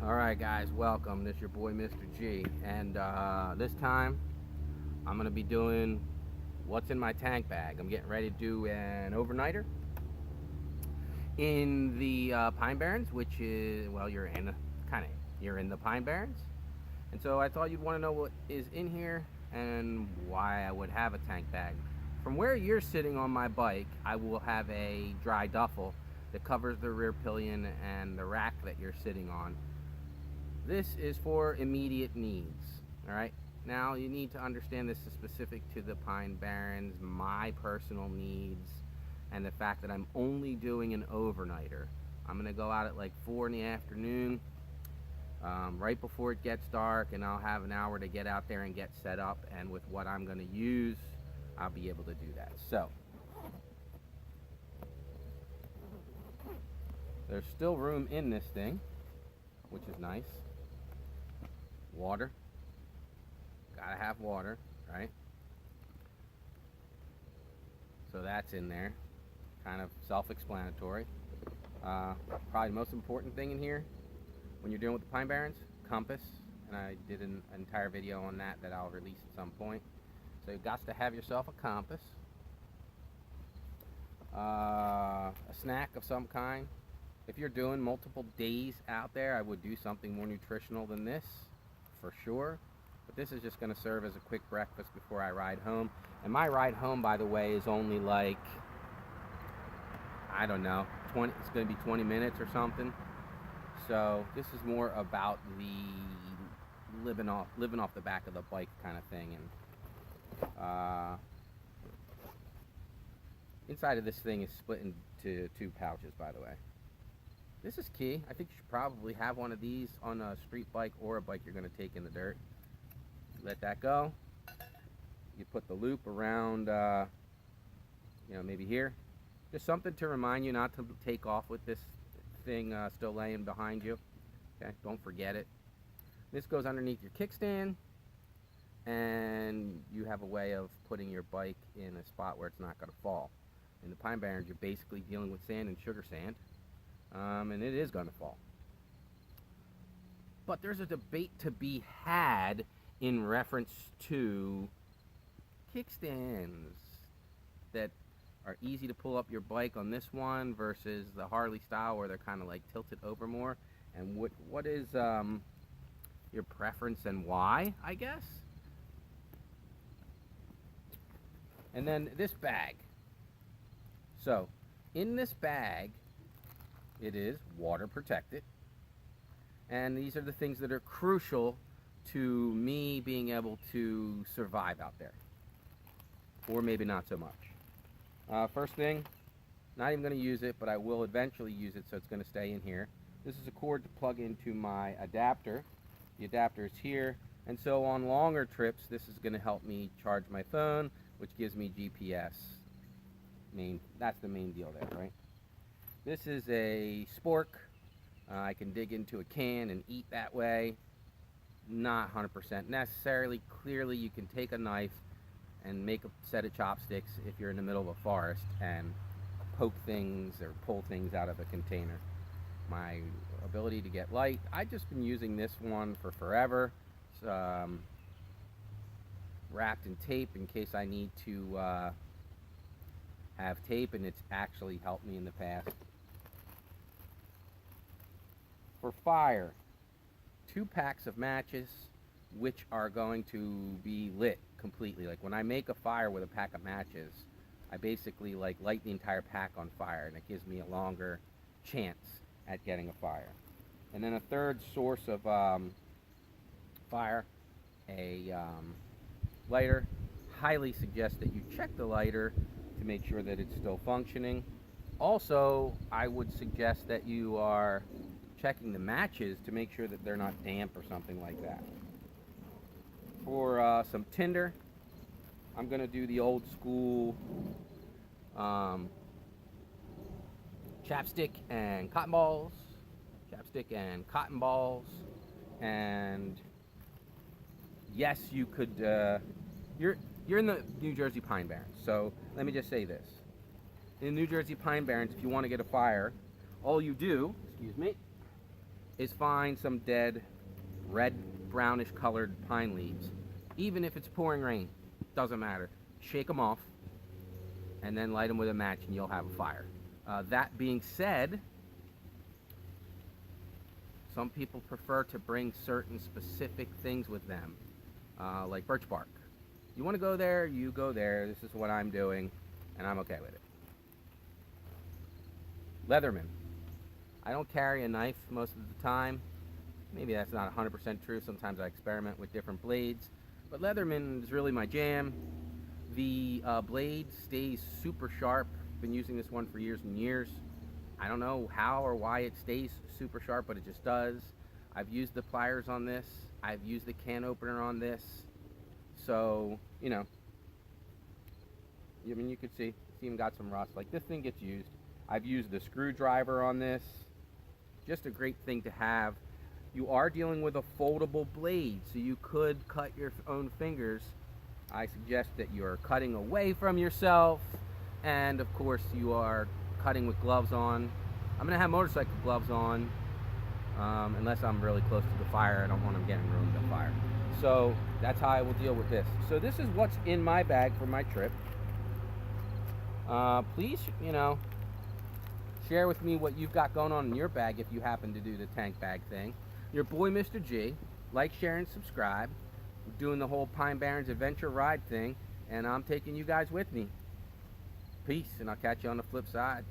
Alright guys, welcome. This is your boy Mr. G, and this time I'm going to be doing what's in my tank bag. I'm getting ready to do an overnighter in the Pine Barrens, which is, well, you're in the Pine Barrens, and so I thought you'd want to know what is in here and why I would have a tank bag. From where you're sitting on my bike, I will have a dry duffel that covers the rear pillion and the rack that you're sitting on. This is for immediate needs. All right, now you need to understand this is specific to the Pine Barrens, my personal needs, and the fact that I'm only doing an overnighter. I'm gonna go out at like 4 in the afternoon, right before it gets dark, and I'll have an hour to get out there and get set up, and with what I'm gonna use, I'll be able to do that. So there's still room in this thing, which is nice. Water, gotta have water, right? So that's in there, kind of self-explanatory. Probably the most important thing in here when you're dealing with the Pine Barrens, compass, and I did an entire video on that I'll release at some point. So you've got to have yourself a compass, a snack of some kind. If you're doing multiple days out there, I would do something more nutritional than this, for sure. But this is just going to serve as a quick breakfast before I ride home. And my ride home, by the way, is only like, I don't know, it's going to be 20 minutes or something. So this is more about the living off the back of the bike kind of thing. And inside of this thing is split into 2 pouches, by the way. This is key. I think you should probably have one of these on a street bike or a bike you're going to take in the dirt. Let that go. You put the loop around, maybe here. Just something to remind you not to take off with this thing still laying behind you. Okay, don't forget it. This goes underneath your kickstand, and you have a way of putting your bike in a spot where it's not going to fall. In the Pine Barrens, you're basically dealing with sand and sugar sand. And it is going to fall. But there's a debate to be had in reference to kickstands that are easy to pull up your bike on this one versus the Harley style where they're kind of like tilted over more. And what is your preference and why, I guess? And then this bag. So in this bag, it is water protected, and these are the things that are crucial to me being able to survive out there, or maybe not so much. First thing, not even going to use it, but I will eventually use it, so it's going to stay in here. This is a cord to plug into my adapter. The adapter is here, and so on longer trips this is going to help me charge my phone, which gives me GPS. That's the main deal there, right? This is a spork. I can dig into a can and eat that way. Not 100% necessarily. Clearly, you can take a knife and make a set of chopsticks if you're in the middle of a forest and poke things or pull things out of a container. My ability to get light, I've just been using this one for forever. It's wrapped in tape in case I need to have tape, and it's actually helped me in the past. For fire, 2 packs of matches, which are going to be lit completely. Like when I make a fire with a pack of matches, I basically like light the entire pack on fire, and it gives me a longer chance at getting a fire. And then a third source of fire, a lighter. Highly suggest that you check the lighter to make sure that it's still functioning. Also, I would suggest that you are checking the matches to make sure that they're not damp or something like that. For some tinder, I'm going to do the old school chapstick and cotton balls. And yes, you could, you're in the New Jersey Pine Barrens, so let me just say this. In the New Jersey Pine Barrens, if you want to get a fire, all you do, excuse me, is find some dead, red, brownish colored pine leaves. Even if it's pouring rain, doesn't matter. Shake them off, and then light them with a match, and you'll have a fire. That being said, some people prefer to bring certain specific things with them, like birch bark. You want to go there, you go there. This is what I'm doing, and I'm okay with it. Leatherman. I don't carry a knife most of the time. Maybe that's not 100% true. Sometimes I experiment with different blades. But Leatherman is really my jam. The blade stays super sharp. Been using this one for years and years. I don't know how or why it stays super sharp, but it just does. I've used the pliers on this. I've used the can opener on this. So, you know, I mean, you could see it's even got some rust. Like, this thing gets used. I've used the screwdriver on this. Just a great thing to have. You are dealing with a foldable blade, so you could cut your own fingers. I suggest that you are cutting away from yourself, and of course you are cutting with gloves on. I'm gonna have motorcycle gloves on, unless I'm really close to the fire. I don't want them getting ruined by fire. So that's how I will deal with this. So this is what's in my bag for my trip. Please, you know, share with me what you've got going on in your bag if you happen to do the tank bag thing. Your boy, Mr. G. Like, share, and subscribe. We're doing the whole Pine Barrens adventure ride thing, and I'm taking you guys with me. Peace, and I'll catch you on the flip side.